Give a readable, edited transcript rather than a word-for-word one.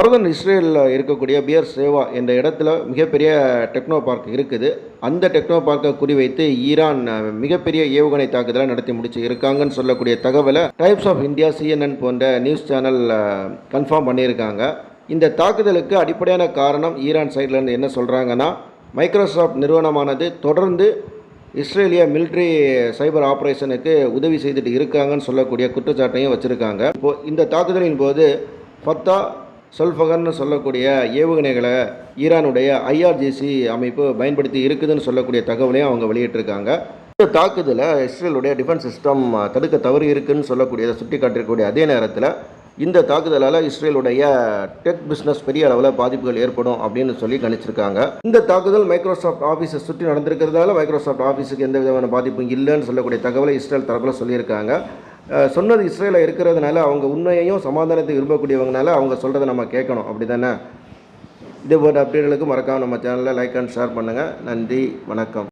Northern இஸ்ரேலில் இருக்கக்கூடிய pier Seva என்ற இடத்துல மிகப்பெரிய டெக்னோ பார்க் இருக்குது. அந்த டெக்னோ பார்க்கை குறிவைத்து ஈரான் மிகப்பெரிய ஏவுகணை தாக்குதலை நடத்தி முடிச்சு இருக்காங்கன்னு சொல்லக்கூடிய தகவலை டைம்ஸ் ஆஃப் இந்தியா, CNN போன்ற நியூஸ் சேனல் கன்ஃபார்ம் பண்ணியிருக்காங்க. இந்த தாக்குதலுக்கு அடிப்படையான காரணம் ஈரான் சைட்லேருந்து என்ன சொல்கிறாங்கன்னா, மைக்ரோசாஃப்ட் நிறுவனமானது தொடர்ந்து இஸ்ரேலிய மிலிட்ரி சைபர் ஆப்ரேஷனுக்கு உதவி செய்துட்டு இருக்காங்கன்னு சொல்லக்கூடிய குற்றச்சாட்டையும் வச்சுருக்காங்க. இப்போது இந்த தாக்குதலின் போது ஃபத்தா சொல்ஃபகர்னு சொல்லக்கூடிய ஏவுகணைகளை ஈரானுடைய IRGC அமைப்பு பயன்படுத்தி இருக்குதுன்னு சொல்லக்கூடிய தகவலையும் அவங்க வெளியிட்டிருக்காங்க. இந்த தாக்குதலை இஸ்ரேலுடைய டிஃபென்ஸ் சிஸ்டம் தடுக்க தவறு இருக்குதுன்னு சொல்லக்கூடியதை சுட்டி காட்டிருக்கக்கூடிய அதே நேரத்தில் இந்த தாக்குதலால் இஸ்ரேலுடைய டெக் பிஸ்னஸ் பெரிய அளவில் பாதிப்புகள் ஏற்படும் அப்படின்னு சொல்லி கணிச்சிருக்காங்க. இந்த தாக்குதல் மைக்ரோசாஃப்ட் ஆஃபீஸை சுற்றி நடந்திருக்கிறதால மைக்ரோசாஃப்ட் ஆஃபீஸுக்கு எந்த விதமான பாதிப்பும் இல்லைன்னு சொல்லக்கூடிய தகவலை இஸ்ரேல் தரப்பில் சொல்லியிருக்காங்க. சொன்னது இஸ்ரேலில் இருக்கிறதுனால அவங்க உண்மையையும் சமாதானத்தை விரும்பக்கூடியவங்கனால அவங்க சொல்கிறத நம்ம கேட்கணும், அப்படி தானே? இதே போன்ற அப்டேட்டுகளுக்கு மறக்காமல் நம்ம சேனலில் லைக் அண்ட் ஷேர் பண்ணுங்கள். நன்றி, வணக்கம்.